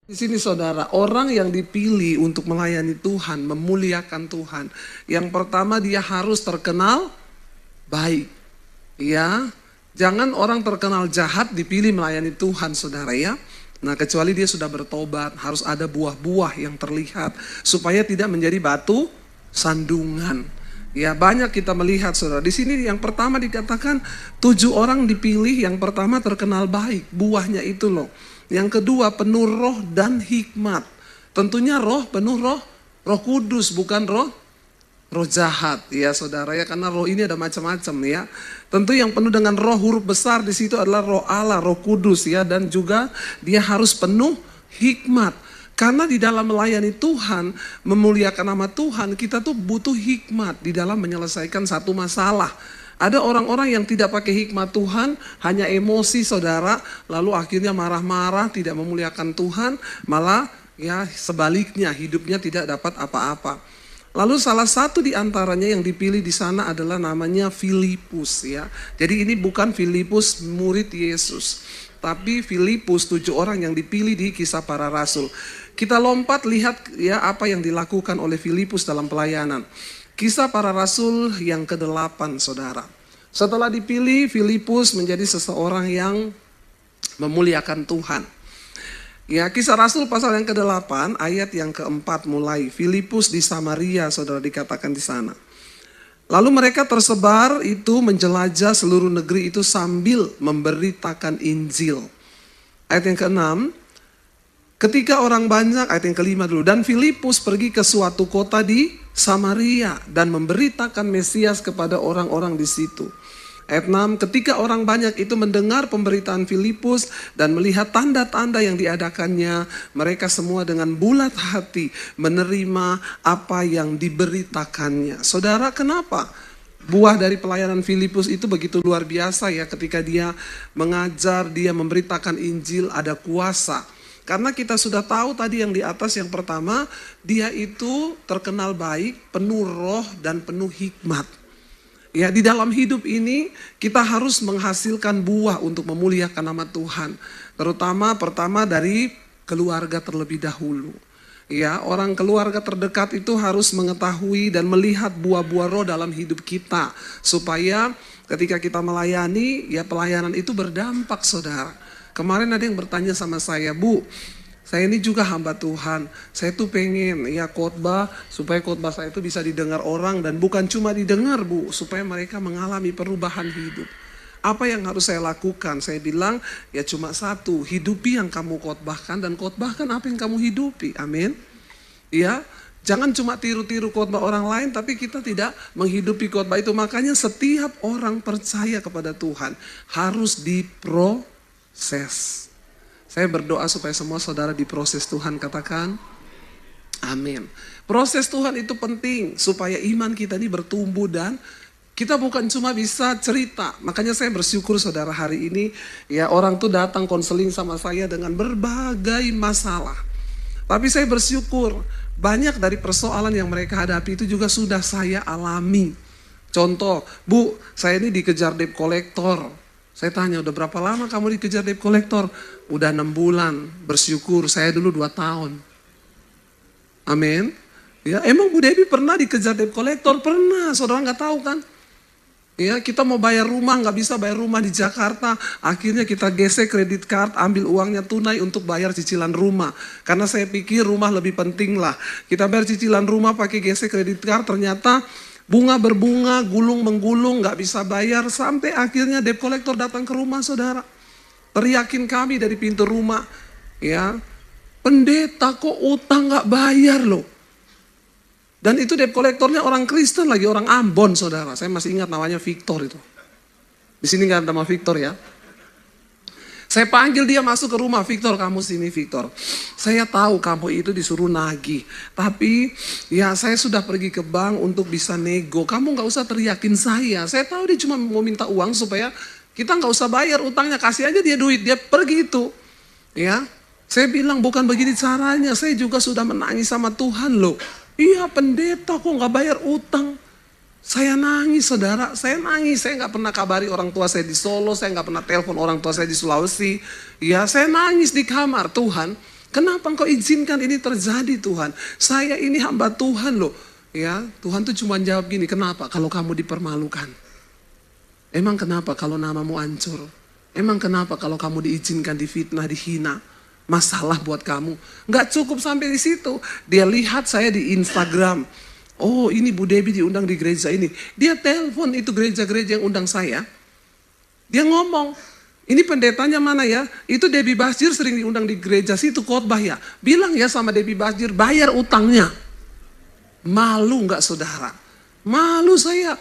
Di sini saudara, orang yang dipilih untuk melayani Tuhan, memuliakan Tuhan. Yang pertama dia harus terkenal baik. Ya, jangan orang terkenal jahat dipilih melayani Tuhan saudara ya. Nah kecuali dia sudah bertobat, harus ada buah-buah yang terlihat. Supaya tidak menjadi batu sandungan. Ya banyak kita melihat saudara. Di sini yang pertama dikatakan 7 orang dipilih, yang pertama terkenal baik. Buahnya itu loh. Yang kedua penuh roh dan hikmat. Tentunya penuh roh kudus, bukan roh jahat ya saudara ya, karena roh ini ada macam-macam ya. Tentu yang penuh dengan roh huruf besar di situ adalah roh Allah, roh kudus ya, dan juga dia harus penuh hikmat. Karena di dalam melayani Tuhan, memuliakan nama Tuhan, kita tuh butuh hikmat di dalam menyelesaikan satu masalah. Ada orang-orang yang tidak pakai hikmat Tuhan, hanya emosi saudara, lalu akhirnya marah-marah, tidak memuliakan Tuhan, malah ya sebaliknya hidupnya tidak dapat apa-apa. Lalu salah satu di antaranya yang dipilih di sana adalah namanya Filipus ya. Jadi ini bukan Filipus murid Yesus, tapi Filipus 7 orang yang dipilih di Kisah Para Rasul. Kita lompat lihat ya apa yang dilakukan oleh Filipus dalam pelayanan. Kisah Para Rasul yang ke-8 saudara. Setelah dipilih, Filipus menjadi seseorang yang memuliakan Tuhan. Ya, Kisah Rasul pasal yang ke-8 ayat yang ke-4 mulai. Filipus di Samaria saudara dikatakan di sana. Lalu mereka tersebar itu menjelajah seluruh negeri itu sambil memberitakan Injil. Ayat yang ke-6. Ketika orang banyak, ayat yang ke-5 dulu. Dan Filipus pergi ke suatu kota di Samaria dan memberitakan Mesias kepada orang-orang di situ. Ayat 6, ketika orang banyak itu mendengar pemberitaan Filipus dan melihat tanda-tanda yang diadakannya, mereka semua dengan bulat hati menerima apa yang diberitakannya. Saudara, kenapa? Buah dari pelayanan Filipus itu begitu luar biasa ya, ketika dia mengajar, dia memberitakan Injil, ada kuasa. Karena kita sudah tahu tadi yang di atas, yang pertama dia itu terkenal baik, penuh roh dan penuh hikmat. Ya, di dalam hidup ini kita harus menghasilkan buah untuk memuliakan nama Tuhan. Terutama pertama dari keluarga terlebih dahulu. Ya, orang keluarga terdekat itu harus mengetahui dan melihat buah-buah roh dalam hidup kita. Supaya ketika kita melayani, ya pelayanan itu berdampak saudara. Kemarin ada yang bertanya sama saya, Bu, saya ini juga hamba Tuhan. Saya tuh pengen ya khotbah supaya khotbah saya itu bisa didengar orang, dan bukan cuma didengar Bu, supaya mereka mengalami perubahan hidup. Apa yang harus saya lakukan? Saya bilang ya cuma satu, hidupi yang kamu khotbahkan dan khotbahkan apa yang kamu hidupi. Amin. Ya, jangan cuma tiru-tiru khotbah orang lain tapi kita tidak menghidupi khotbah itu. Makanya setiap orang percaya kepada Tuhan harus diproses. Saya berdoa supaya semua saudara diproses Tuhan, katakan amin. Proses Tuhan itu penting supaya iman kita ini bertumbuh dan kita bukan cuma bisa cerita. Makanya saya bersyukur saudara hari ini ya, orang tuh datang konseling sama saya dengan berbagai masalah. Tapi saya bersyukur banyak dari persoalan yang mereka hadapi itu juga sudah saya alami. Contoh, Bu, saya ini dikejar debt collector. Saya tanya, udah berapa lama kamu dikejar debt collector? Udah 6 bulan, bersyukur. Saya dulu 2 tahun. Amin. Ya, emang Bu Debbie pernah dikejar debt collector? Pernah, saudara nggak tahu kan? Ya, kita mau bayar rumah, nggak bisa bayar rumah di Jakarta. Akhirnya kita gesek kredit card, ambil uangnya tunai untuk bayar cicilan rumah. Karena saya pikir rumah lebih penting lah. Kita bayar cicilan rumah pakai gesek kredit card, ternyata bunga berbunga, gulung menggulung, gak bisa bayar. Sampai akhirnya debt collector datang ke rumah saudara. Teriakin kami dari pintu rumah. Ya, pendeta kok utang gak bayar loh. Dan itu debt collectornya orang Kristen lagi, orang Ambon saudara. Saya masih ingat namanya Victor itu. Di sini gak ada nama Victor ya. Saya panggil dia masuk ke rumah, Victor kamu sini Victor. Saya tahu kamu itu disuruh nagih. Tapi ya saya sudah pergi ke bank untuk bisa nego. Kamu gak usah teriakin saya. Saya tahu dia cuma mau minta uang supaya kita gak usah bayar utangnya. Kasih aja dia duit, dia pergi itu. Ya, saya bilang bukan begini caranya. Saya juga sudah menangis sama Tuhan loh. Iya pendeta kok gak bayar utang. Saya nangis saudara, saya nangis. Saya gak pernah kabari orang tua saya di Solo, saya gak pernah telepon orang tua saya di Sulawesi. Ya saya nangis di kamar Tuhan. Kenapa engkau izinkan ini terjadi Tuhan? Saya ini hamba Tuhan loh. Ya, Tuhan tuh cuma jawab gini, kenapa kalau kamu dipermalukan? Emang kenapa kalau namamu hancur? Emang kenapa kalau kamu diizinkan difitnah, dihina? Masalah buat kamu. Nggak cukup sampai di situ. Dia lihat saya di Instagram. Oh, ini Bu Debbie diundang di gereja ini. Dia telepon itu gereja-gereja yang undang saya. Dia ngomong, ini pendetanya mana ya? Itu Debbie Basjir sering diundang di gereja situ khotbah ya. Bilang ya sama Debbie Basjir, bayar utangnya. Malu nggak saudara? Malu saya.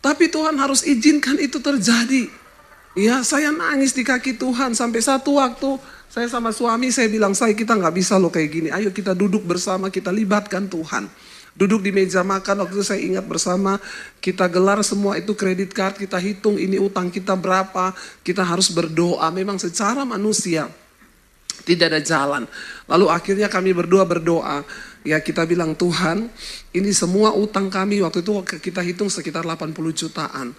Tapi Tuhan harus izinkan itu terjadi. Ya, saya nangis di kaki Tuhan sampai satu waktu saya sama suami saya bilang, kita nggak bisa loh kayak gini. Ayo kita duduk bersama, kita libatkan Tuhan. Duduk di meja makan, waktu itu saya ingat bersama, kita gelar semua itu kredit card, kita hitung ini utang kita berapa, kita harus berdoa. Memang secara manusia tidak ada jalan. Lalu akhirnya kami berdoa. Ya kita bilang, Tuhan ini semua utang kami waktu itu kita hitung sekitar 80 jutaan.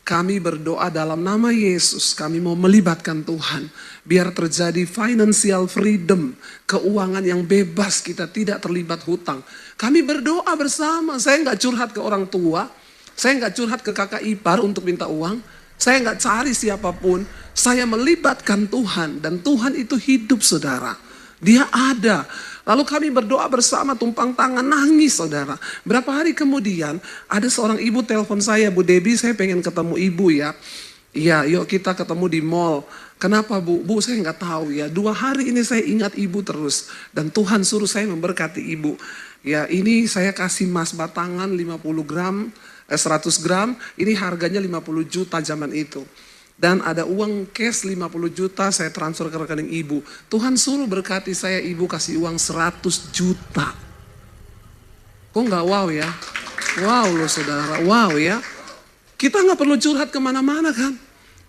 Kami berdoa dalam nama Yesus, kami mau melibatkan Tuhan. Biar terjadi financial freedom, keuangan yang bebas, kita tidak terlibat hutang. Kami berdoa bersama, saya nggak curhat ke orang tua, saya nggak curhat ke kakak ipar untuk minta uang, saya nggak cari siapapun, saya melibatkan Tuhan. Dan Tuhan itu hidup saudara, Dia ada. Lalu kami berdoa bersama, tumpang tangan, nangis saudara. Berapa hari kemudian ada seorang ibu telepon saya, Bu Debbie saya pengen ketemu ibu ya. Iya yuk kita ketemu di mall. Kenapa Bu? Bu saya nggak tahu ya. 2 hari ini saya ingat ibu terus. Dan Tuhan suruh saya memberkati ibu. Ya ini saya kasih emas batangan 50 gram, 100 gram. Ini harganya 50 juta zaman itu. Dan ada uang cash 50 juta saya transfer ke rekening ibu. Tuhan suruh berkati saya, ibu kasih uang 100 juta. Kok nggak wow ya? Wow loh saudara, wow ya. Kita nggak perlu curhat kemana-mana kan.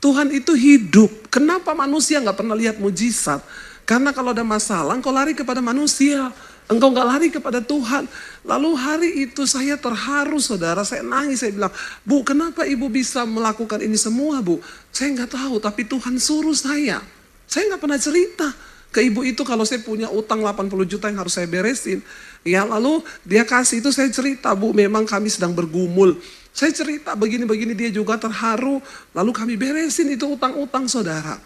Tuhan itu hidup. Kenapa manusia nggak pernah lihat mujizat? Karena kalau ada masalah, engkau lari kepada manusia. Engkau nggak lari kepada Tuhan. Lalu hari itu saya terharu saudara, saya nangis, saya bilang, Bu kenapa ibu bisa melakukan ini semua Bu? Saya nggak tahu, tapi Tuhan suruh saya. Saya nggak pernah cerita ke ibu itu kalau saya punya utang 80 juta yang harus saya beresin. Ya lalu dia kasih itu saya cerita, Bu memang kami sedang bergumul. Saya cerita begini-begini, dia juga terharu. Lalu kami beresin itu utang-utang saudara.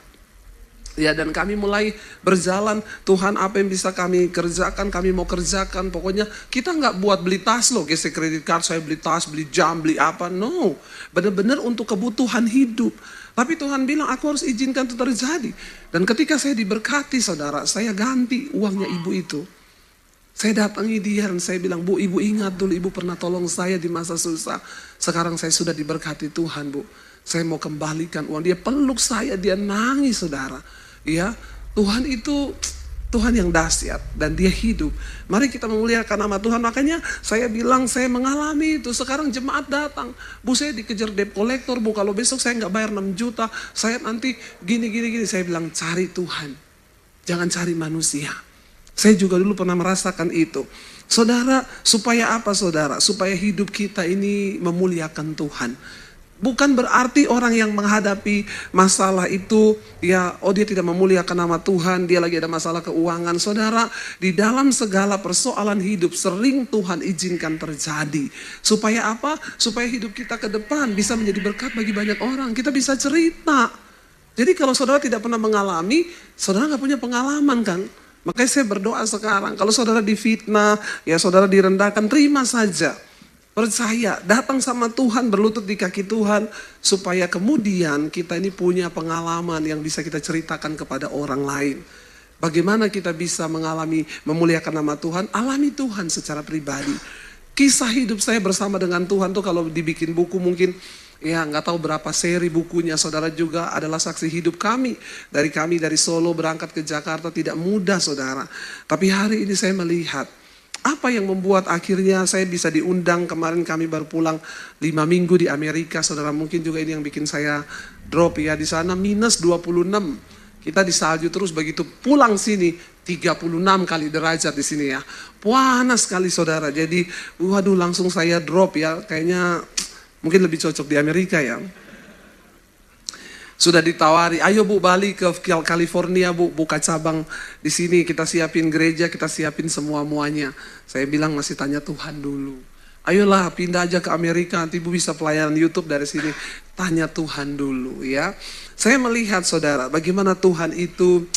Ya dan kami mulai berjalan, Tuhan apa yang bisa kami kerjakan, kami mau kerjakan. Pokoknya kita nggak buat beli tas loh, gesek kredit card, saya beli tas, beli jam, beli apa. No, benar-benar untuk kebutuhan hidup. Tapi Tuhan bilang aku harus izinkan itu terjadi. Dan ketika saya diberkati saudara, saya ganti uangnya ibu itu. Saya datangi dia dan saya bilang, Bu ibu ingat dulu ibu pernah tolong saya di masa susah. Sekarang saya sudah diberkati Tuhan Bu. Saya mau kembalikan uang. Dia peluk saya, dia nangis saudara. Ya, Tuhan itu Tuhan yang dahsyat dan dia hidup. Mari kita memuliakan nama Tuhan. Makanya saya bilang saya mengalami itu. Sekarang jemaat datang. Bu saya dikejar debt collector Bu. Kalau besok saya nggak bayar 6 juta. Saya nanti gini. Saya bilang cari Tuhan. Jangan cari manusia. Saya juga dulu pernah merasakan itu. Saudara, supaya apa saudara? Supaya hidup kita ini memuliakan Tuhan. Bukan berarti orang yang menghadapi masalah itu, ya, dia tidak memuliakan nama Tuhan, dia lagi ada masalah keuangan. Saudara, di dalam segala persoalan hidup sering Tuhan izinkan terjadi. Supaya apa? Supaya hidup kita ke depan bisa menjadi berkat bagi banyak orang. Kita bisa cerita. Jadi kalau saudara tidak pernah mengalami, saudara nggak punya pengalaman kan? Makanya saya berdoa sekarang, kalau saudara difitnah, ya saudara direndahkan, terima saja. Percaya, datang sama Tuhan, berlutut di kaki Tuhan, supaya kemudian kita ini punya pengalaman yang bisa kita ceritakan kepada orang lain. Bagaimana kita bisa mengalami, memuliakan nama Tuhan, alami Tuhan secara pribadi. Kisah hidup saya bersama dengan Tuhan tuh kalau dibikin buku mungkin, ya nggak tahu berapa seri bukunya. Saudara juga adalah saksi hidup kami. Dari Solo berangkat ke Jakarta tidak mudah saudara. Tapi hari ini saya melihat, apa yang membuat akhirnya saya bisa diundang. Kemarin kami baru pulang 5 minggu di Amerika. Saudara mungkin juga ini yang bikin saya drop ya. Di sana minus 26. Kita di salju terus begitu pulang sini 36 kali derajat di sini ya. Panas sekali saudara. Jadi waduh langsung saya drop ya. Kayaknya mungkin lebih cocok di Amerika ya. Sudah ditawari, ayo Bu balik ke California Bu, buka cabang di sini, kita siapin gereja, kita siapin semua-muanya. Saya bilang masih tanya Tuhan dulu. Ayolah pindah aja ke Amerika, nanti Bu bisa pelayanan YouTube dari sini. Tanya Tuhan dulu ya. Saya melihat saudara, bagaimana Tuhan itu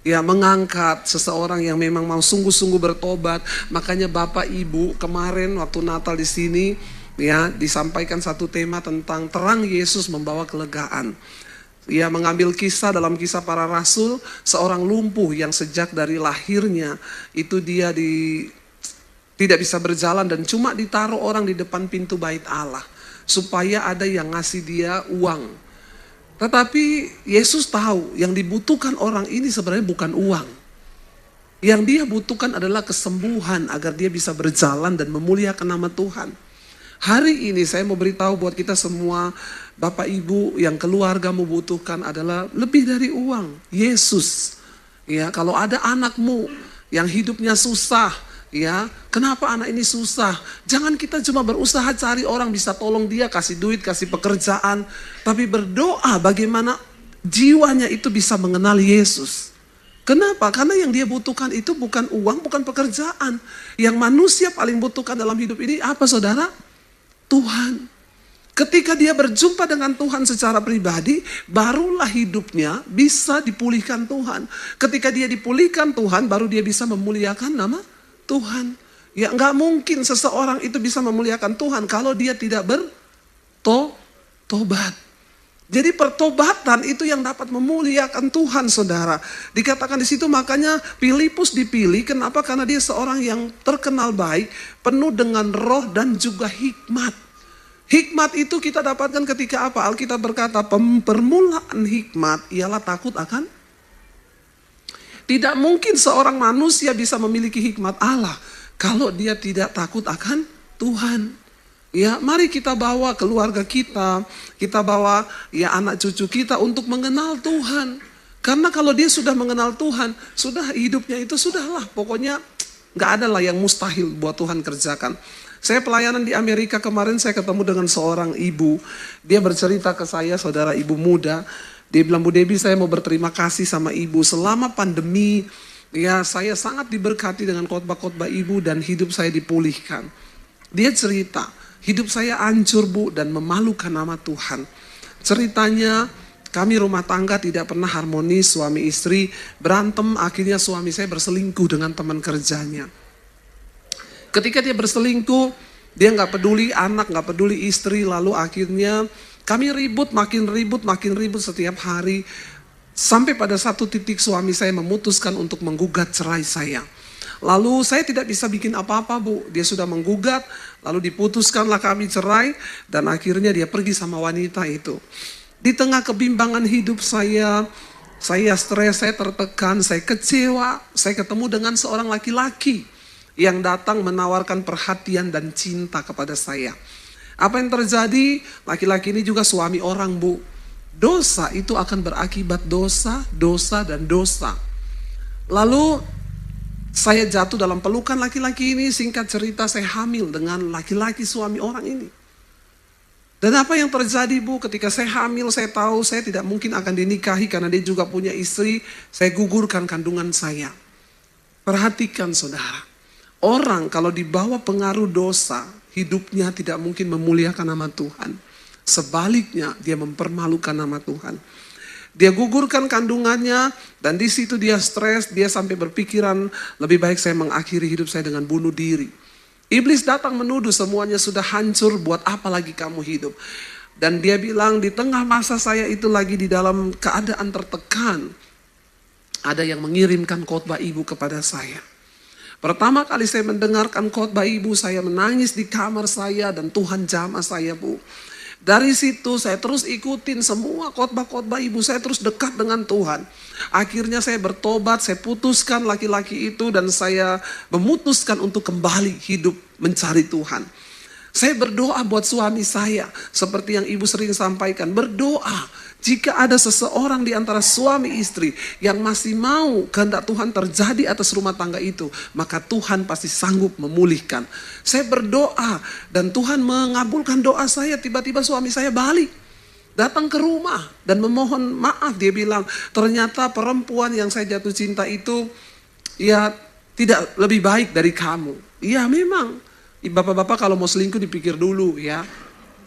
ya mengangkat seseorang yang memang mau sungguh-sungguh bertobat. Makanya Bapak Ibu kemarin waktu Natal di sini ya disampaikan satu tema tentang terang Yesus membawa kelegaan. Ia mengambil kisah dalam kisah para rasul, seorang lumpuh yang sejak dari lahirnya itu dia tidak bisa berjalan dan cuma ditaruh orang di depan pintu bait Allah supaya ada yang ngasih dia uang. Tetapi Yesus tahu yang dibutuhkan orang ini sebenarnya bukan uang. Yang dia butuhkan adalah kesembuhan agar dia bisa berjalan dan memuliakan nama Tuhan. Hari ini saya mau beritahu buat kita semua, Bapak Ibu yang keluarga membutuhkan adalah lebih dari uang. Yesus. Ya, kalau ada anakmu yang hidupnya susah, ya, kenapa anak ini susah? Jangan kita cuma berusaha cari orang bisa tolong dia, kasih duit, kasih pekerjaan, tapi berdoa bagaimana jiwanya itu bisa mengenal Yesus. Kenapa? Karena yang dia butuhkan itu bukan uang, bukan pekerjaan. Yang manusia paling butuhkan dalam hidup ini apa saudara? Tuhan. Ketika dia berjumpa dengan Tuhan secara pribadi, barulah hidupnya bisa dipulihkan Tuhan. Ketika dia dipulihkan Tuhan, baru dia bisa memuliakan nama Tuhan. Ya nggak mungkin seseorang itu bisa memuliakan Tuhan kalau dia tidak bertobat. Jadi pertobatan itu yang dapat memuliakan Tuhan saudara. Dikatakan di situ makanya Filipus dipilih. Kenapa? Karena dia seorang yang terkenal baik, penuh dengan roh dan juga hikmat. Hikmat itu kita dapatkan ketika apa? Alkitab berkata permulaan hikmat ialah takut akan. Tidak mungkin seorang manusia bisa memiliki hikmat Allah kalau dia tidak takut akan Tuhan. Ya, mari kita bawa keluarga kita bawa ya anak cucu kita untuk mengenal Tuhan. Karena kalau dia sudah mengenal Tuhan, sudah hidupnya itu sudahlah. Pokoknya nggak ada lah yang mustahil buat Tuhan kerjakan. Saya pelayanan di Amerika kemarin, saya ketemu dengan seorang ibu. Dia bercerita ke saya, saudara ibu muda. Dia bilang, Bu Debbie saya mau berterima kasih sama ibu. Selama pandemi, ya saya sangat diberkati dengan khotbah-khotbah ibu dan hidup saya dipulihkan. Dia cerita, hidup saya hancur Bu dan memalukan nama Tuhan. Ceritanya kami rumah tangga tidak pernah harmonis, suami istri berantem, akhirnya suami saya berselingkuh dengan teman kerjanya. Ketika dia berselingkuh, dia nggak peduli anak, nggak peduli istri, lalu akhirnya kami makin ribut setiap hari. Sampai pada satu titik suami saya memutuskan untuk menggugat cerai saya. Lalu saya tidak bisa bikin apa-apa Bu, dia sudah menggugat, lalu diputuskanlah kami cerai, dan akhirnya dia pergi sama wanita itu. Di tengah kebimbangan hidup saya stres, saya tertekan, saya kecewa, saya ketemu dengan seorang laki-laki yang datang menawarkan perhatian dan cinta kepada saya. Apa yang terjadi? Laki-laki ini juga suami orang Bu. Dosa itu akan berakibat dosa, dan dosa. Lalu saya jatuh dalam pelukan laki-laki ini, singkat cerita saya hamil dengan laki-laki suami orang ini. Dan apa yang terjadi Bu, ketika saya hamil saya tahu saya tidak mungkin akan dinikahi karena dia juga punya istri, saya gugurkan kandungan saya. Perhatikan saudara, orang kalau dibawa pengaruh dosa, hidupnya tidak mungkin memuliakan nama Tuhan. Sebaliknya dia mempermalukan nama Tuhan. Dia gugurkan kandungannya dan di situ dia stres, dia sampai berpikiran lebih baik saya mengakhiri hidup saya dengan bunuh diri. Iblis datang menuduh semuanya sudah hancur, buat apa lagi kamu hidup? Dan dia bilang di tengah masa saya itu lagi di dalam keadaan tertekan, ada yang mengirimkan khotbah ibu kepada saya. Pertama kali saya mendengarkan khotbah ibu, saya menangis di kamar saya dan Tuhan jamah saya Bu. Dari situ saya terus ikutin semua khotbah-khotbah ibu, saya terus dekat dengan Tuhan. Akhirnya saya bertobat, saya putuskan laki-laki itu dan saya memutuskan untuk kembali hidup mencari Tuhan. Saya berdoa buat suami saya, seperti yang ibu sering sampaikan, berdoa. Jika ada seseorang di antara suami istri yang masih mau kehendak Tuhan terjadi atas rumah tangga itu, maka Tuhan pasti sanggup memulihkan. Saya berdoa dan Tuhan mengabulkan doa saya, tiba-tiba suami saya balik. datang ke rumah dan memohon maaf. Dia bilang, ternyata perempuan yang saya jatuh cinta itu ya tidak lebih baik dari kamu. Iya memang, bapak-bapak kalau mau selingkuh dipikir dulu ya.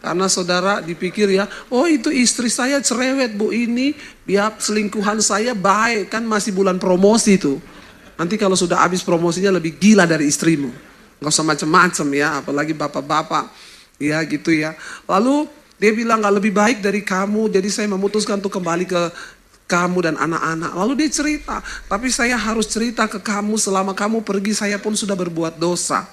Karena saudara dipikir ya, oh itu istri saya cerewet bu, ini ya selingkuhan saya baik, kan masih bulan promosi tuh. Nanti kalau sudah habis promosinya lebih gila dari istrimu. Gak usah macam-macam ya, apalagi bapak-bapak. Ya gitu ya. Lalu dia bilang gak lebih baik dari kamu, jadi saya memutuskan untuk kembali ke kamu dan anak-anak. Lalu dia cerita, tapi saya harus cerita ke kamu, selama kamu pergi saya pun sudah berbuat dosa.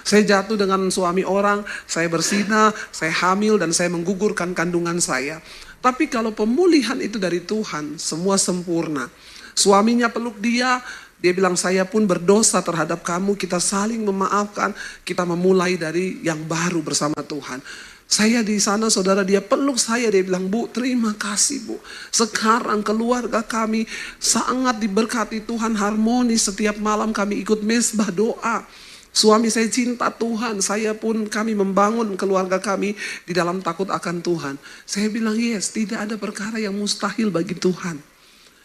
Saya jatuh dengan suami orang, saya berzina, saya hamil dan saya menggugurkan kandungan saya. Tapi kalau pemulihan itu dari Tuhan, semua sempurna. Suaminya peluk dia bilang saya pun berdosa terhadap kamu, kita saling memaafkan, kita memulai dari yang baru bersama Tuhan. Saya di sana saudara, dia peluk saya, dia bilang, Bu terima kasih Bu. Sekarang keluarga kami sangat diberkati Tuhan, harmonis, setiap malam kami ikut mesbah doa. Suami saya cinta Tuhan, kami membangun keluarga kami di dalam takut akan Tuhan. Saya bilang yes, tidak ada perkara yang mustahil bagi Tuhan.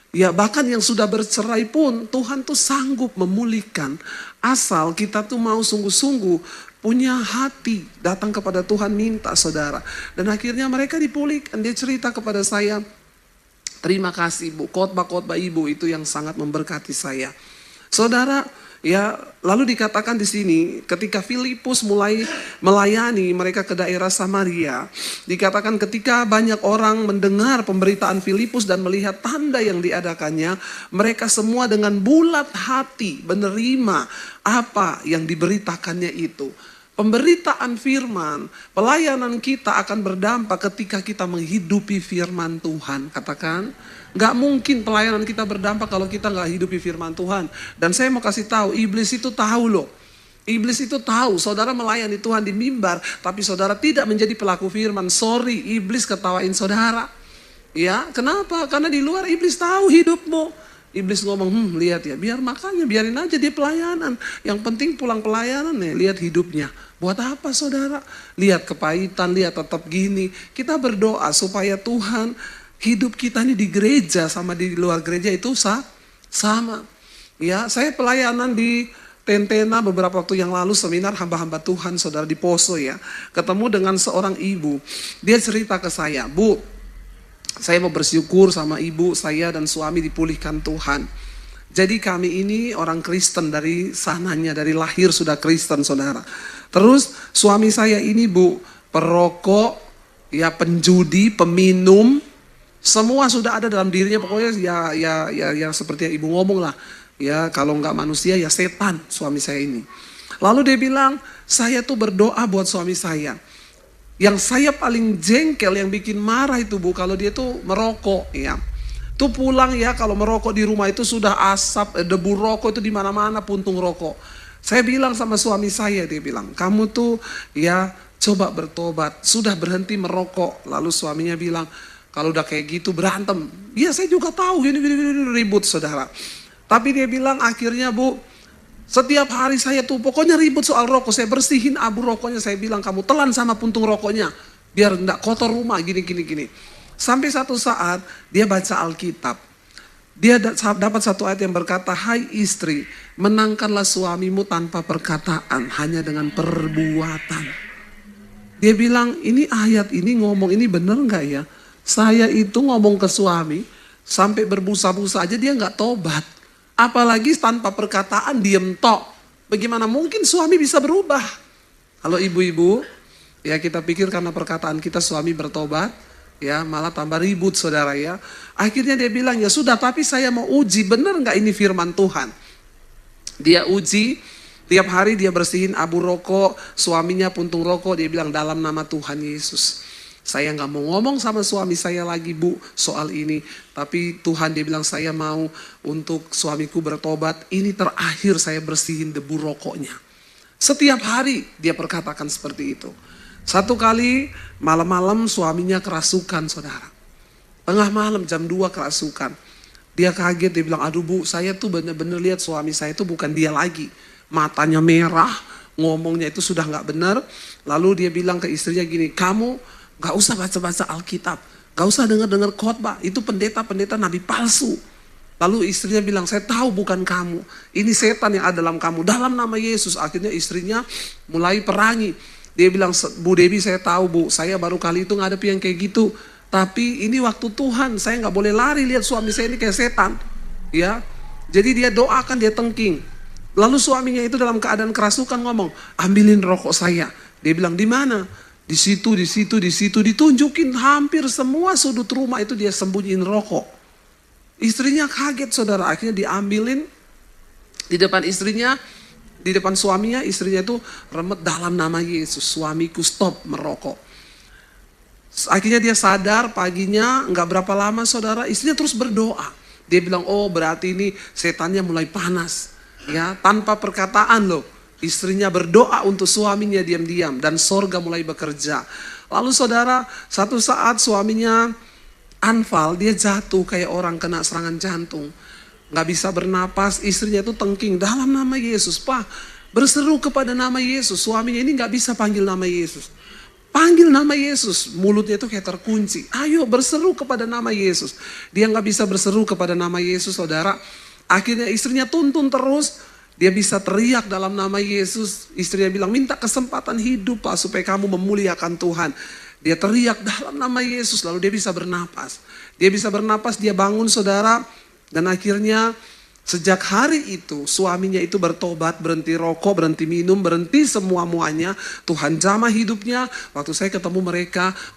Ya bahkan yang sudah bercerai pun Tuhan tuh sanggup memulihkan. Asal kita tuh mau sungguh-sungguh punya hati datang kepada Tuhan minta saudara. Dan akhirnya mereka dipulihkan. Dia cerita kepada saya, terima kasih Bu, khotbah-khotbah Ibu itu yang sangat memberkati saya. Saudara, ya lalu dikatakan di sini ketika Filipus mulai melayani mereka ke daerah Samaria, dikatakan ketika banyak orang mendengar pemberitaan Filipus dan melihat tanda yang diadakannya, mereka semua dengan bulat hati menerima apa yang diberitakannya itu. Pemberitaan firman, pelayanan kita akan berdampak ketika kita menghidupi firman Tuhan. Katakan, gak mungkin pelayanan kita berdampak kalau kita gak hidupi firman Tuhan. Dan saya mau kasih tahu, iblis itu tahu loh. Iblis itu tahu, saudara melayani Tuhan di mimbar, tapi saudara tidak menjadi pelaku firman. Sorry, iblis ketawain saudara. Ya, kenapa? Karena di luar iblis tahu hidupmu. Iblis ngomong, lihat ya, biarin aja dia pelayanan. Yang penting pulang pelayanan nih, lihat hidupnya. Buat apa saudara? Lihat kepahitan, lihat tetap gini. Kita berdoa supaya Tuhan, hidup kita ini di gereja sama di luar gereja itu sama. Ya, saya pelayanan di Tentena beberapa waktu yang lalu, seminar hamba-hamba Tuhan saudara di Poso ya. Ketemu dengan seorang ibu. Dia cerita ke saya, Bu, saya mau bersyukur sama ibu saya dan suami dipulihkan Tuhan. Jadi kami ini orang Kristen dari sananya, dari lahir sudah Kristen saudara. Terus suami saya ini Bu, perokok, ya penjudi, peminum, semua sudah ada dalam dirinya. Pokoknya ya seperti yang ibu ngomong lah. Ya kalau nggak manusia ya setan suami saya ini. Lalu dia bilang, saya tuh berdoa buat suami saya. Yang saya paling jengkel, yang bikin marah itu Bu, kalau dia tuh merokok ya. Tuh pulang ya, kalau merokok di rumah itu sudah asap, debu rokok itu di mana-mana, puntung rokok. Saya bilang sama suami saya, dia bilang, kamu tuh ya coba bertobat, sudah berhenti merokok. Lalu suaminya bilang, kalau udah kayak gitu berantem. Iya saya juga tahu, gini ribut saudara. Tapi dia bilang akhirnya Bu, setiap hari saya tuh pokoknya ribut soal rokok. Saya bersihin abu rokoknya. Saya bilang kamu telan sama puntung rokoknya. Biar enggak kotor rumah gini. Sampai satu saat dia baca Alkitab. Dia dapat satu ayat yang berkata, hai istri, menangkanlah suamimu tanpa perkataan, hanya dengan perbuatan. Dia bilang ini ayat ini ngomong ini bener enggak ya? Saya itu ngomong ke suami sampai berbusa-busa aja dia enggak tobat. Apalagi tanpa perkataan diem tok. Bagaimana mungkin suami bisa berubah? Kalau ibu-ibu, ya kita pikir karena perkataan kita suami bertobat, ya malah tambah ribut saudara ya. Akhirnya dia bilang ya sudah, tapi saya mau uji benar nggak ini firman Tuhan. Dia uji, tiap hari dia bersihin abu rokok, suaminya puntung rokok, dia bilang dalam nama Tuhan Yesus. Saya nggak mau ngomong sama suami saya lagi Bu soal ini. Tapi Tuhan dia bilang saya mau untuk suamiku bertobat. Ini terakhir saya bersihin debu rokoknya. Setiap hari dia perkatakan seperti itu. Satu kali malam-malam suaminya kerasukan saudara. Tengah malam jam 2 kerasukan. Dia kaget, dia bilang aduh Bu, saya tuh bener-bener lihat suami saya itu bukan dia lagi. Matanya merah, ngomongnya itu sudah nggak benar. Lalu dia bilang ke istrinya gini, kamu gak usah baca-baca Alkitab. Gak usah dengar-dengar khotbah, itu pendeta-pendeta nabi palsu. Lalu istrinya bilang, saya tahu bukan kamu, ini setan yang ada dalam kamu, dalam nama Yesus. Akhirnya istrinya mulai perangi. Dia bilang, Bu Debbie saya tahu Bu, saya baru kali itu ngadepi yang kayak gitu. Tapi ini waktu Tuhan, saya gak boleh lari lihat suami saya ini kayak setan. Ya, jadi dia doakan, dia tengking. Lalu suaminya itu dalam keadaan kerasukan ngomong, ambilin rokok saya. Dia bilang, di mana? Di situ, ditunjukin hampir semua sudut rumah itu dia sembunyiin rokok. Istrinya kaget saudara, akhirnya diambilin di depan istrinya, di depan suaminya, istrinya itu remet dalam nama Yesus, suamiku stop merokok. Akhirnya dia sadar paginya, nggak berapa lama saudara, istrinya terus berdoa. Dia bilang, oh berarti ini setannya mulai panas. Ya, tanpa perkataan loh. Istrinya berdoa untuk suaminya diam-diam dan sorga mulai bekerja. Lalu saudara, satu saat suaminya anfal, dia jatuh kayak orang kena serangan jantung. Gak bisa bernapas, istrinya itu tengking dalam nama Yesus. Pak, berseru kepada nama Yesus. Suaminya ini gak bisa panggil nama Yesus. Panggil nama Yesus, mulutnya itu kayak terkunci. Ayo berseru kepada nama Yesus. Dia gak bisa berseru kepada nama Yesus saudara. Akhirnya istrinya tuntun terus. Dia bisa teriak dalam nama Yesus. Istrinya bilang, minta kesempatan hidup Pak, supaya kamu memuliakan Tuhan. Dia teriak dalam nama Yesus, lalu dia bisa bernapas. Dia bisa bernapas, dia bangun saudara. Dan akhirnya sejak hari itu suaminya itu bertobat, berhenti rokok, berhenti minum, berhenti semua-muanya. Tuhan jamah hidupnya. Waktu saya ketemu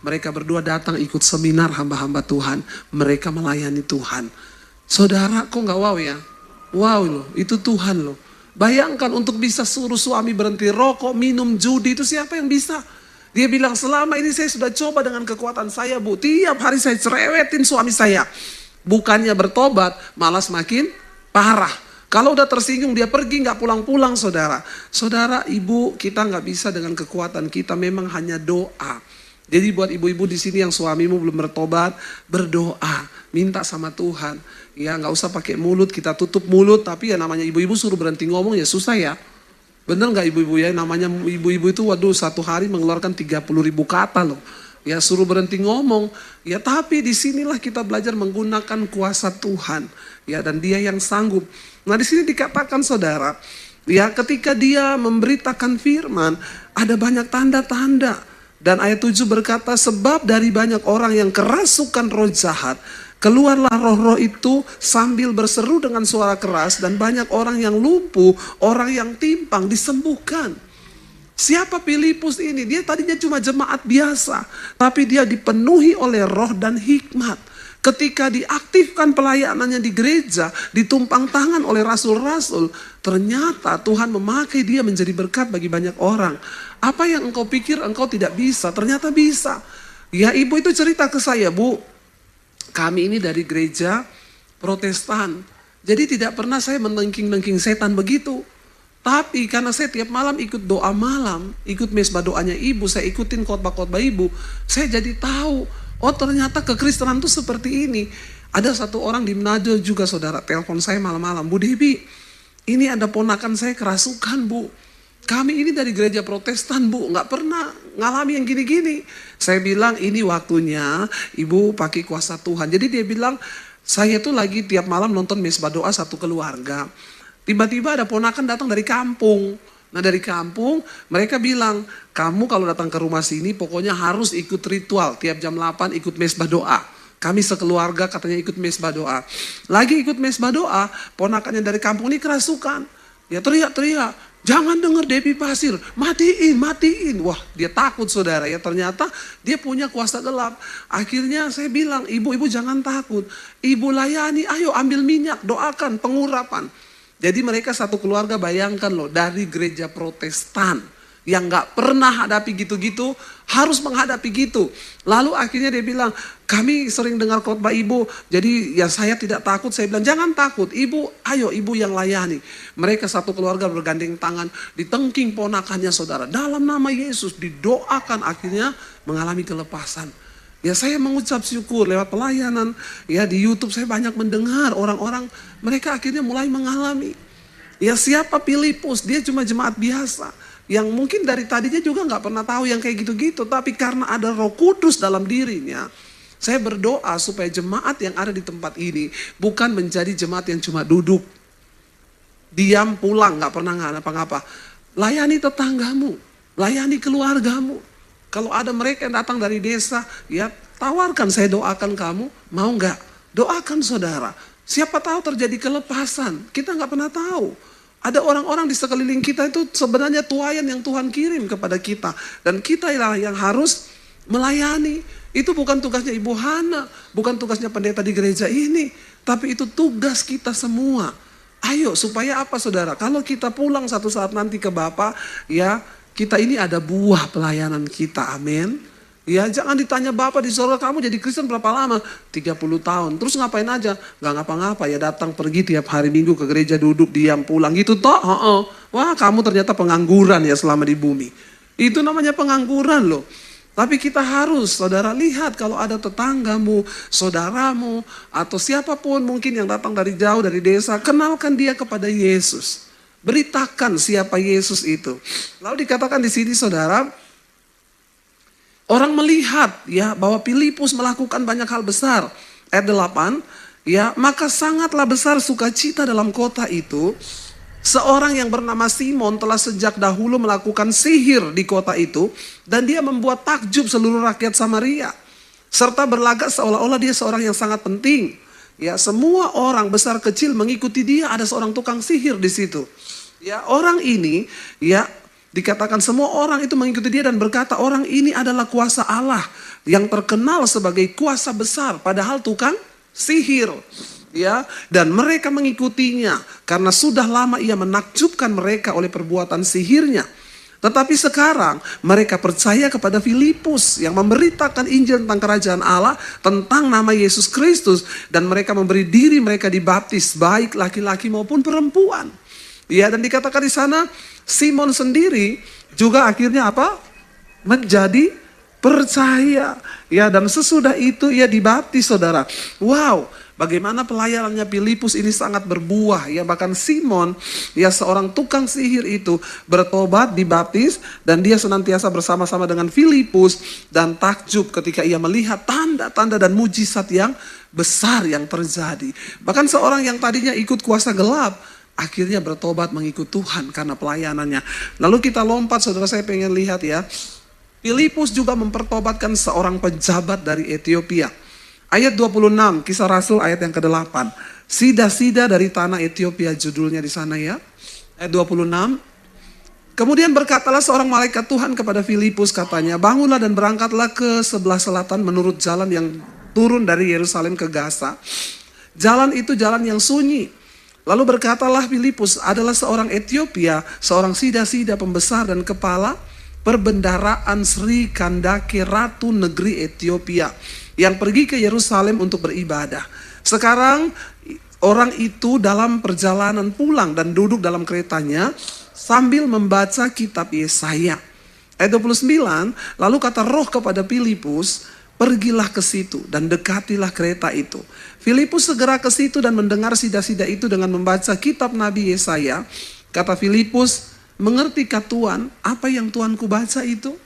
mereka berdua datang ikut seminar hamba-hamba Tuhan. Mereka melayani Tuhan. Saudara, kok gak wow ya? Wow loh, itu Tuhan loh. Bayangkan untuk bisa suruh suami berhenti rokok, minum, judi, itu siapa yang bisa? Dia bilang, selama ini saya sudah coba dengan kekuatan saya Bu. Tiap hari saya cerewetin suami saya. Bukannya bertobat, malah semakin parah. Kalau udah tersinggung dia pergi gak pulang-pulang saudara. Saudara, ibu, kita gak bisa dengan kekuatan kita, memang hanya doa. Jadi buat ibu-ibu di sini yang suamimu belum bertobat, berdoa. Minta sama Tuhan. Ya gak usah pakai mulut, kita tutup mulut. Tapi ya namanya ibu-ibu suruh berhenti ngomong ya susah ya. Bener gak ibu-ibu ya, namanya ibu-ibu itu waduh satu hari mengeluarkan 30.000 kata loh. Ya suruh berhenti ngomong. Ya tapi disinilah kita belajar menggunakan kuasa Tuhan. Ya dan dia yang sanggup. Nah di sini dikatakan saudara. Ya ketika dia memberitakan firman. Ada banyak tanda-tanda. Dan ayat 7 berkata sebab dari banyak orang yang kerasukan roh jahat. Keluarlah roh-roh itu sambil berseru dengan suara keras dan banyak orang yang lumpuh, orang yang timpang disembuhkan. Siapa Filipus ini? Dia tadinya cuma jemaat biasa, tapi dia dipenuhi oleh roh dan hikmat. Ketika diaktifkan pelayanannya di gereja, ditumpang tangan oleh rasul-rasul, ternyata Tuhan memakai dia menjadi berkat bagi banyak orang. Apa yang engkau pikir engkau tidak bisa, ternyata bisa. Ya ibu itu cerita ke saya, Bu. Kami ini dari gereja Protestan. Jadi tidak pernah saya menengking-nengking setan begitu. Tapi karena saya tiap malam ikut doa malam, ikut mesbah doanya ibu, saya ikutin khotbah-khotbah ibu, saya jadi tahu, oh ternyata kekristenan itu seperti ini. Ada satu orang di Manado juga saudara, telepon saya malam-malam, Bu Debbie, ini ada ponakan saya kerasukan Bu. Kami ini dari gereja Protestan Bu, nggak pernah ngalami yang gini-gini. Saya bilang ini waktunya ibu pakai kuasa Tuhan. Jadi dia bilang saya tuh lagi tiap malam nonton mesbah doa satu keluarga. Tiba-tiba ada ponakan datang dari kampung. Nah dari kampung mereka bilang kamu kalau datang ke rumah sini pokoknya harus ikut ritual. Tiap jam 8 ikut mesbah doa. Kami sekeluarga katanya ikut mesbah doa. Lagi ikut mesbah doa, ponakannya dari kampung ini kerasukan. Ya teriak-teriak. Jangan dengar Debbie Pasir, matiin. Wah dia takut saudara ya, ternyata dia punya kuasa gelap. Akhirnya saya bilang, ibu-ibu jangan takut. Ibu layani, ayo ambil minyak, doakan pengurapan. Jadi mereka satu keluarga bayangkan loh, dari gereja Protestan. Yang gak pernah hadapi gitu-gitu, harus menghadapi gitu. Lalu akhirnya dia bilang, kami sering dengar khotbah ibu, jadi ya saya tidak takut. Saya bilang, jangan takut, ibu, ayo ibu yang layani. Mereka satu keluarga bergandeng tangan, ditengking ponakannya saudara. Dalam nama Yesus didoakan, akhirnya mengalami kelepasan. Ya saya mengucap syukur lewat pelayanan, ya di YouTube saya banyak mendengar orang-orang, mereka akhirnya mulai mengalami. Ya siapa Filipus, dia cuma jemaat biasa. Yang mungkin dari tadinya juga gak pernah tahu yang kayak gitu-gitu. Tapi karena ada Roh Kudus dalam dirinya. Saya berdoa supaya jemaat yang ada di tempat ini bukan menjadi jemaat yang cuma duduk, diam, pulang, nggak pernah ngapa-ngapa. Layani tetanggamu, layani keluargamu. Kalau ada mereka yang datang dari desa, ya tawarkan, saya doakan kamu, mau nggak? Doakan saudara. Siapa tahu terjadi kelepasan, kita nggak pernah tahu. Ada orang-orang di sekeliling kita itu sebenarnya tuayan yang Tuhan kirim kepada kita. Dan kita yang harus melayani. Itu bukan tugasnya Ibu Hana, bukan tugasnya pendeta di gereja ini. Tapi itu tugas kita semua. Ayo, supaya apa saudara? Kalau kita pulang satu saat nanti ke Bapa, ya kita ini ada buah pelayanan kita, amin. Ya jangan ditanya Bapak di surga kamu jadi Kristen berapa lama? 30 tahun. Terus ngapain aja? Gak ngapa-ngapa ya, datang pergi tiap hari Minggu ke gereja, duduk diam pulang gitu toh. Wah kamu ternyata pengangguran ya selama di bumi. Itu namanya pengangguran loh. Tapi kita harus saudara lihat kalau ada tetanggamu, saudaramu atau siapapun mungkin yang datang dari jauh dari desa, kenalkan dia kepada Yesus. Beritakan siapa Yesus itu. Lalu dikatakan di sini saudara, orang melihat ya bahwa Filipus melakukan banyak hal besar. Ayat 8, ya, maka sangatlah besar sukacita dalam kota itu. Seorang yang bernama Simon telah sejak dahulu melakukan sihir di kota itu dan dia membuat takjub seluruh rakyat Samaria serta berlagak seolah-olah dia seorang yang sangat penting. Ya, semua orang besar kecil mengikuti dia, ada seorang tukang sihir di situ. Ya, orang ini ya dikatakan semua orang itu mengikuti dia dan berkata orang ini adalah kuasa Allah yang terkenal sebagai kuasa besar padahal tukang sihir. Ya, dan mereka mengikutinya karena sudah lama ia menakjubkan mereka oleh perbuatan sihirnya. Tetapi sekarang mereka percaya kepada Filipus yang memberitakan Injil tentang kerajaan Allah, tentang nama Yesus Kristus, dan mereka memberi diri mereka dibaptis baik laki-laki maupun perempuan. Ya, dan dikatakan di sana Simon sendiri juga akhirnya apa? Menjadi percaya. Ya, dan sesudah itu ia dibaptis saudara. Wow. Bagaimana pelayanannya Filipus ini sangat berbuah ya, bahkan Simon ya seorang tukang sihir itu bertobat, dibaptis dan dia senantiasa bersama-sama dengan Filipus dan takjub ketika ia melihat tanda-tanda dan mujizat yang besar yang terjadi. Bahkan seorang yang tadinya ikut kuasa gelap akhirnya bertobat mengikut Tuhan karena pelayanannya. Lalu kita lompat saudara, saya pengen lihat ya. Filipus juga mempertobatkan seorang pejabat dari Ethiopia. Ayat 26, Kisah Rasul ayat yang ke-8. Sida-sida dari tanah Ethiopia judulnya di sana ya. Ayat 26. Kemudian berkatalah seorang malaikat Tuhan kepada Filipus katanya, bangunlah dan berangkatlah ke sebelah selatan menurut jalan yang turun dari Yerusalem ke Gaza. Jalan itu jalan yang sunyi. Lalu berkatalah Filipus adalah seorang Ethiopia, seorang sida-sida pembesar dan kepala perbendaraan Sri Kandake Ratu negeri Ethiopia yang pergi ke Yerusalem untuk beribadah. Sekarang orang itu dalam perjalanan pulang dan duduk dalam keretanya sambil membaca kitab Yesaya. Ayat 29, lalu kata roh kepada Filipus, pergilah ke situ dan dekatilah kereta itu. Filipus segera ke situ dan mendengar sida-sida itu dengan membaca kitab Nabi Yesaya. Kata Filipus, mengertikah Tuhan apa yang Tuanku baca itu?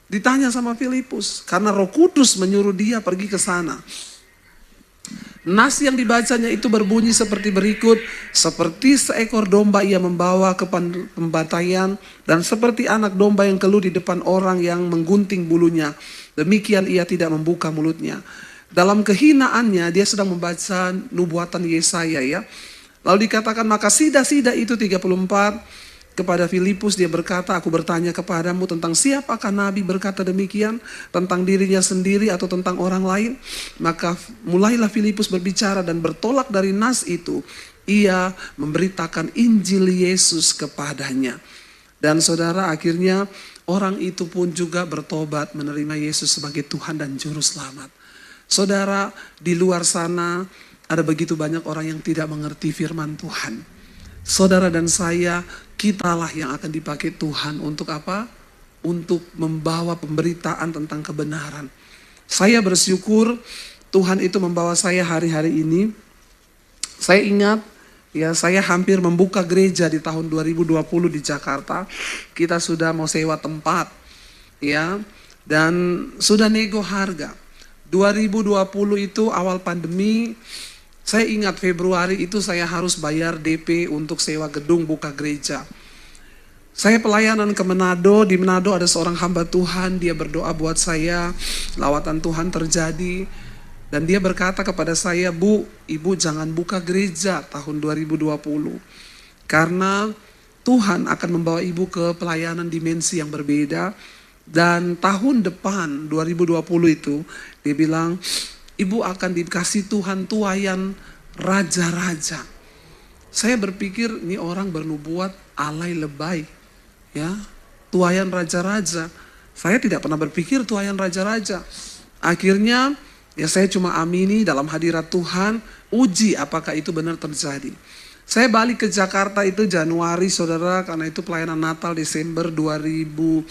Ditanya sama Filipus, karena Roh Kudus menyuruh dia pergi ke sana. Nas yang dibacanya itu berbunyi seperti berikut, seperti seekor domba ia membawa ke pembantaian, dan seperti anak domba yang keluh di depan orang yang menggunting bulunya, demikian ia tidak membuka mulutnya. Dalam kehinaannya dia sedang membaca nubuatan Yesaya ya. Lalu dikatakan maka sida-sida itu 34, kepada Filipus dia berkata, aku bertanya kepadamu tentang siapakah Nabi berkata demikian, tentang dirinya sendiri atau tentang orang lain? Maka mulailah Filipus berbicara dan bertolak dari nas itu, ia memberitakan Injil Yesus kepadanya. Dan saudara akhirnya orang itu pun juga bertobat menerima Yesus sebagai Tuhan dan Juru Selamat. Saudara, di luar sana ada begitu banyak orang yang tidak mengerti firman Tuhan. Saudara dan saya, kitalah yang akan dipakai Tuhan untuk apa? Untuk membawa pemberitaan tentang kebenaran. Saya bersyukur Tuhan itu membawa saya hari-hari ini. Saya ingat, ya saya hampir membuka gereja di tahun 2020 di Jakarta. Kita sudah mau sewa tempat, ya, dan sudah nego harga. 2020 itu awal pandemi, saya ingat Februari itu saya harus bayar DP untuk sewa gedung buka gereja. Saya pelayanan ke Manado, di Manado ada seorang hamba Tuhan, dia berdoa buat saya, lawatan Tuhan terjadi. Dan dia berkata kepada saya, Bu, Ibu jangan buka gereja tahun 2020. Karena Tuhan akan membawa Ibu ke pelayanan dimensi yang berbeda. Dan tahun depan 2020 itu, dia bilang, Ibu akan dikasih Tuhan tuayan raja-raja. Saya berpikir ini orang bernubuat alay lebay. Ya, tuayan raja-raja. Saya tidak pernah berpikir tuayan raja-raja. Akhirnya ya saya cuma amini dalam hadirat Tuhan, uji apakah itu benar terjadi. Saya balik ke Jakarta itu Januari saudara, karena itu pelayanan Natal Desember 2019.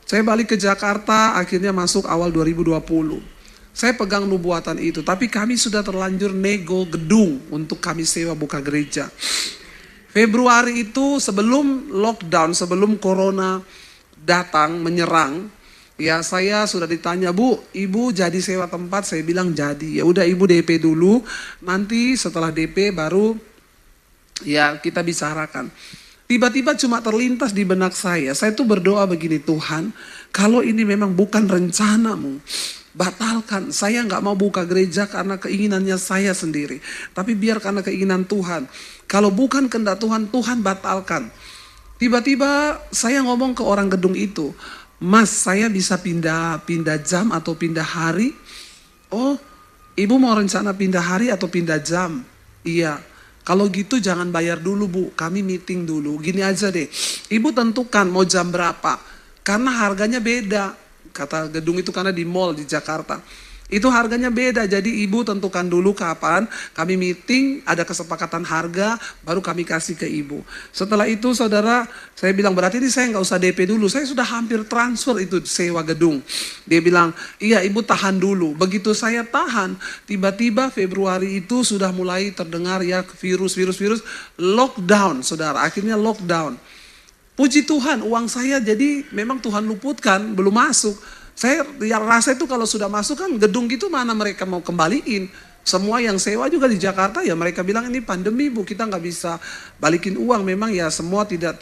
Saya balik ke Jakarta akhirnya masuk awal 2020. Saya pegang nubuatan itu, tapi kami sudah terlanjur nego gedung untuk kami sewa buka gereja. Februari itu sebelum lockdown, sebelum corona datang menyerang, ya saya sudah ditanya, Bu, Ibu jadi sewa tempat? Saya bilang jadi. Ya udah Ibu DP dulu, nanti setelah DP baru ya kita bicarakan. Tiba-tiba cuma terlintas di benak saya tuh berdoa begini, Tuhan, kalau ini memang bukan rencanamu, batalkan. Saya nggak mau buka gereja karena keinginannya saya sendiri, tapi biar karena keinginan Tuhan. Kalau bukan kehendak Tuhan, Tuhan batalkan. Tiba-tiba saya ngomong ke orang gedung itu, Mas, saya bisa pindah jam atau pindah hari? Oh, Ibu mau rencana pindah hari atau pindah jam? Iya. Kalau gitu jangan bayar dulu Bu, kami meeting dulu. Gini aja deh, Ibu tentukan mau jam berapa, karena harganya beda. Kata gedung itu karena di mall di Jakarta. Itu harganya beda, jadi Ibu tentukan dulu kapan, kami meeting, ada kesepakatan harga, baru kami kasih ke Ibu. Setelah itu saudara, saya bilang berarti ini saya nggak usah DP dulu, saya sudah hampir transfer itu sewa gedung. Dia bilang, iya Ibu tahan dulu. Begitu saya tahan, tiba-tiba Februari itu sudah mulai terdengar ya virus, lockdown saudara, akhirnya lockdown. Puji Tuhan, uang saya jadi memang Tuhan luputkan, belum masuk. Saya yang rasa itu kalau sudah masuk kan gedung gitu mana mereka mau kembaliin. Semua yang sewa juga di Jakarta ya mereka bilang ini pandemi Bu, kita nggak bisa balikin uang. Memang ya semua tidak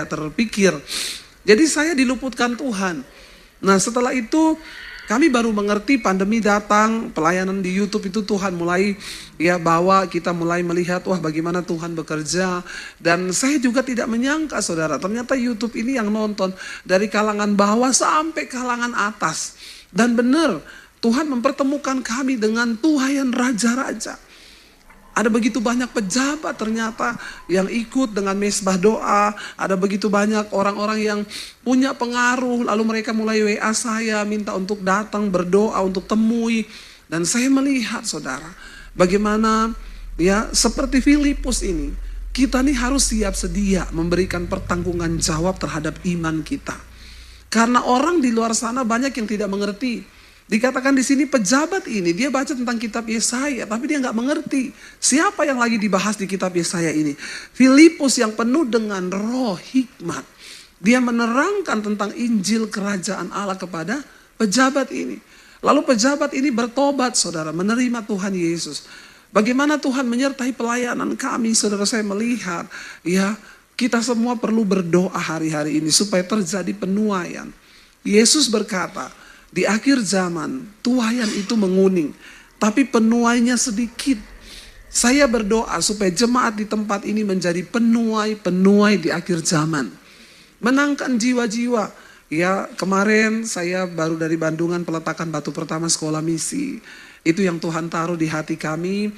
terpikir. Jadi saya diluputkan Tuhan. Nah setelah itu kami baru mengerti pandemi datang, pelayanan di YouTube itu Tuhan mulai ya bawa kita mulai melihat wah bagaimana Tuhan bekerja. Dan saya juga tidak menyangka saudara, ternyata YouTube ini yang nonton dari kalangan bawah sampai kalangan atas. Dan benar Tuhan mempertemukan kami dengan tuayan raja-raja. Ada begitu banyak pejabat ternyata yang ikut dengan mesbah doa. Ada begitu banyak orang-orang yang punya pengaruh. Lalu mereka mulai WA saya minta untuk datang berdoa, untuk temui. Dan saya melihat saudara, bagaimana ya seperti Filipus ini. Kita nih harus siap sedia memberikan pertanggungan jawab terhadap iman kita. Karena orang di luar sana banyak yang tidak mengerti. Dikatakan di sini pejabat ini dia baca tentang kitab Yesaya tapi dia nggak mengerti siapa yang lagi dibahas di kitab Yesaya ini. Filipus yang penuh dengan roh hikmat, dia menerangkan tentang Injil kerajaan Allah kepada pejabat ini. Lalu pejabat ini bertobat saudara, menerima Tuhan Yesus. Bagaimana Tuhan menyertai pelayanan kami saudara, saya melihat ya kita semua perlu berdoa hari-hari ini supaya terjadi penuaian. Yesus berkata, di akhir zaman, tuaian itu menguning, tapi penuainya sedikit. Saya berdoa supaya jemaat di tempat ini menjadi penuai di akhir zaman. Menangkan jiwa-jiwa. Ya, kemarin saya baru dari Bandungan peletakan batu pertama sekolah misi. Itu yang Tuhan taruh di hati kami.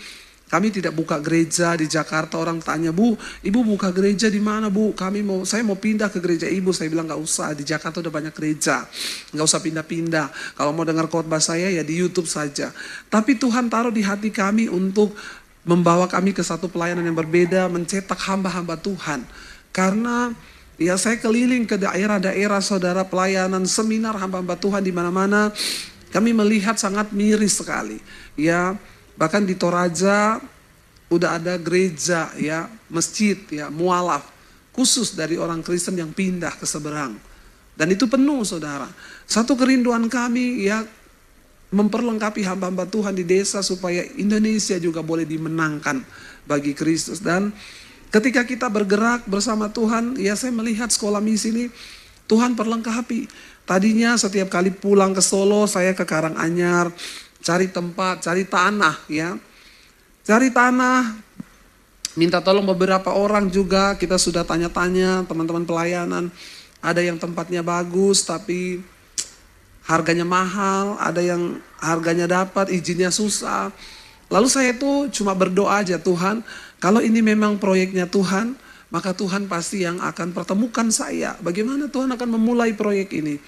Kami tidak buka gereja di Jakarta. Orang tanya, Bu, Ibu buka gereja di mana Bu? Saya mau pindah ke gereja Ibu. Saya bilang gak usah, di Jakarta udah banyak gereja. Gak usah pindah-pindah. Kalau mau dengar khotbah saya ya di YouTube saja. Tapi Tuhan taruh di hati kami untuk membawa kami ke satu pelayanan yang berbeda, mencetak hamba-hamba Tuhan. Karena ya saya keliling ke daerah-daerah saudara, pelayanan, seminar hamba-hamba Tuhan di mana-mana. Kami melihat sangat miris sekali. Ya, bahkan di Toraja udah ada gereja ya, masjid ya, mualaf khusus dari orang Kristen yang pindah ke seberang. Dan itu penuh saudara. Satu kerinduan kami ya memperlengkapi hamba-hamba Tuhan di desa supaya Indonesia juga boleh dimenangkan bagi Kristus. Dan ketika kita bergerak bersama Tuhan, ya saya melihat sekolah misi ini Tuhan perlengkapi. Tadinya setiap kali pulang ke Solo saya ke Karanganyar, cari tempat, cari tanah ya. Cari tanah, minta tolong beberapa orang juga, kita sudah tanya-tanya teman-teman pelayanan. Ada yang tempatnya bagus tapi harganya mahal, ada yang harganya dapat, izinnya susah. Lalu saya tuh cuma berdoa aja, Tuhan, kalau ini memang proyeknya Tuhan, maka Tuhan pasti yang akan pertemukan saya. Bagaimana Tuhan akan memulai proyek ini?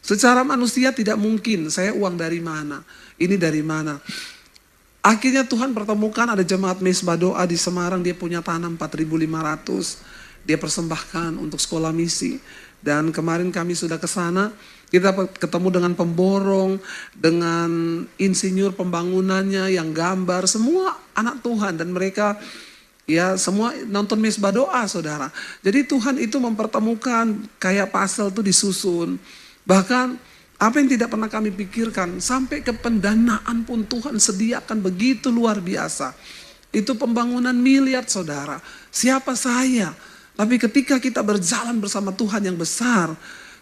Secara manusia tidak mungkin, saya uang dari mana? Ini dari mana? Akhirnya Tuhan pertemukan, ada jemaat Mesbah Doa di Semarang, dia punya tanah 4.500. Dia persembahkan untuk sekolah misi. Dan kemarin kami sudah ke sana, kita ketemu dengan pemborong, dengan insinyur pembangunannya yang gambar, semua anak Tuhan. Dan mereka ya semua nonton Mesbah Doa saudara. Jadi Tuhan itu mempertemukan kayak puzzle itu disusun. Bahkan apa yang tidak pernah kami pikirkan, sampai ke pendanaan pun Tuhan sediakan begitu luar biasa. Itu pembangunan miliar saudara. Siapa saya? Tapi ketika kita berjalan bersama Tuhan yang besar,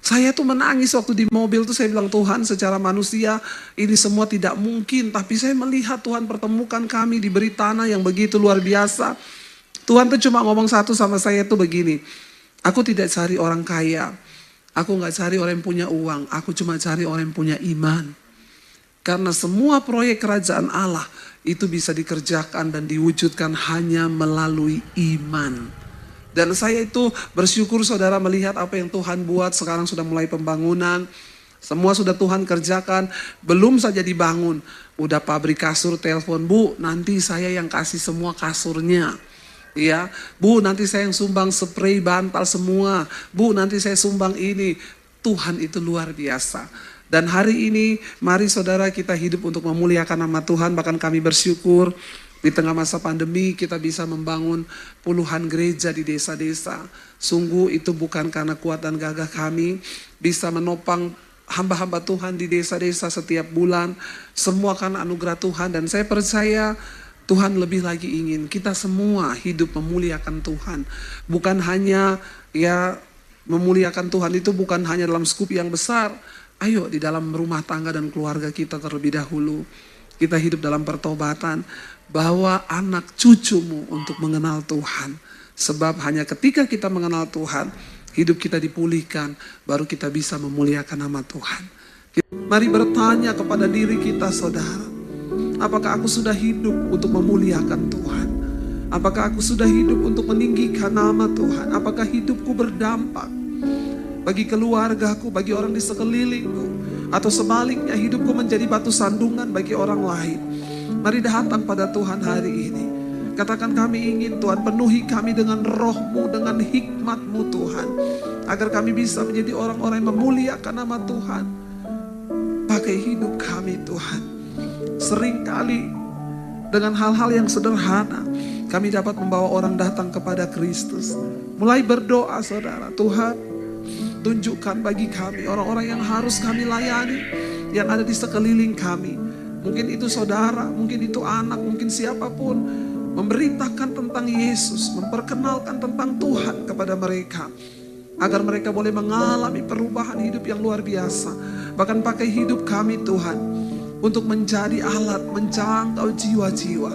saya tuh menangis waktu di mobil tuh saya bilang, Tuhan secara manusia ini semua tidak mungkin. Tapi saya melihat Tuhan pertemukan kami, diberi tanah yang begitu luar biasa. Tuhan tuh cuma ngomong satu sama saya tuh begini, aku tidak cari orang kaya, aku gak cari orang yang punya uang, aku cuma cari orang yang punya iman. Karena semua proyek kerajaan Allah itu bisa dikerjakan dan diwujudkan hanya melalui iman. Dan saya itu bersyukur saudara melihat apa yang Tuhan buat, sekarang sudah mulai pembangunan. Semua sudah Tuhan kerjakan, belum saja dibangun. Udah pabrik kasur telepon, Bu nanti saya yang kasih semua kasurnya. Ya, Bu nanti saya yang sumbang spray bantal semua. Bu nanti saya sumbang ini. Tuhan itu luar biasa. Dan hari ini mari saudara kita hidup untuk memuliakan nama Tuhan. Bahkan kami bersyukur di tengah masa pandemi kita bisa membangun puluhan gereja di desa-desa. Sungguh itu bukan karena kuat dan gagah kami. Bisa menopang hamba-hamba Tuhan di desa-desa setiap bulan. Semua karena anugerah Tuhan. Dan saya percaya Tuhan lebih lagi ingin kita semua hidup memuliakan Tuhan. Bukan hanya ya memuliakan Tuhan itu bukan hanya dalam skup yang besar. Ayo di dalam rumah tangga dan keluarga kita terlebih dahulu. Kita hidup dalam pertobatan. Bawa anak cucumu untuk mengenal Tuhan. Sebab hanya ketika kita mengenal Tuhan, hidup kita dipulihkan, baru kita bisa memuliakan nama Tuhan. Mari bertanya kepada diri kita saudara. Apakah aku sudah hidup untuk memuliakan Tuhan? Apakah aku sudah hidup untuk meninggikan nama Tuhan? Apakah hidupku berdampak bagi keluargaku, bagi orang di sekelilingku? Atau sebaliknya hidupku menjadi batu sandungan bagi orang lain? Mari datang pada Tuhan hari ini. Katakan kami ingin Tuhan penuhi kami dengan roh-Mu, dengan hikmat-Mu Tuhan. Agar kami bisa menjadi orang-orang yang memuliakan nama Tuhan. Pakai hidup kami Tuhan. Seringkali dengan hal-hal yang sederhana kami dapat membawa orang datang kepada Kristus. Mulai berdoa saudara, Tuhan tunjukkan bagi kami orang-orang yang harus kami layani, yang ada di sekeliling kami. Mungkin itu saudara, mungkin itu anak, mungkin siapapun. Memberitakan tentang Yesus, memperkenalkan tentang Tuhan kepada mereka. Agar mereka boleh mengalami perubahan hidup yang luar biasa. Bahkan pakai hidup kami Tuhan, untuk menjadi alat menjangkau jiwa-jiwa.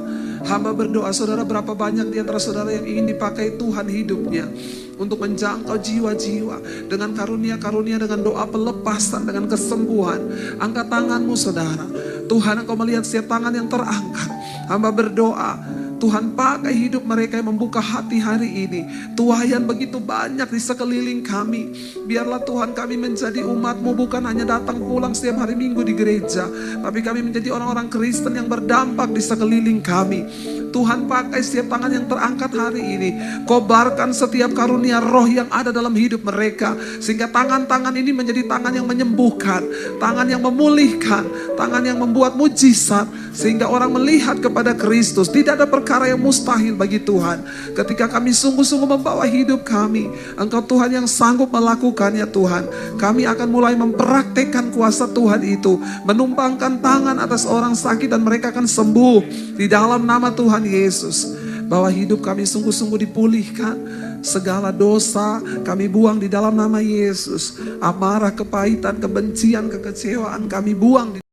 Hamba berdoa saudara, berapa banyak di antara saudara yang ingin dipakai Tuhan hidupnya untuk menjangkau jiwa-jiwa dengan karunia-karunia, dengan doa pelepasan, dengan kesembuhan. Angkat tanganmu saudara. Tuhan, Engkau melihat setiap tangan yang terangkat. Hamba berdoa, Tuhan pakai hidup mereka yang membuka hati hari ini. Tuayan begitu banyak di sekeliling kami. Biarlah Tuhan kami menjadi umat-Mu, bukan hanya datang pulang setiap hari Minggu di gereja, tapi kami menjadi orang-orang Kristen yang berdampak di sekeliling kami. Tuhan pakai setiap tangan yang terangkat hari ini. Kobarkan setiap karunia roh yang ada dalam hidup mereka. Sehingga tangan-tangan ini menjadi tangan yang menyembuhkan, tangan yang memulihkan, tangan yang membuat mujizat, Sehingga orang melihat kepada Kristus. Tidak ada perkara yang mustahil bagi Tuhan. Ketika kami sungguh-sungguh membawa hidup kami, Engkau Tuhan yang sanggup melakukannya Tuhan. Kami akan mulai mempraktekkan kuasa Tuhan itu. Menumpangkan tangan atas orang sakit dan mereka akan sembuh. Di dalam nama Tuhan Yesus. Bahwa hidup kami sungguh-sungguh dipulihkan. Segala dosa kami buang di dalam nama Yesus. Amarah, kepahitan, kebencian, kekecewaan kami buang di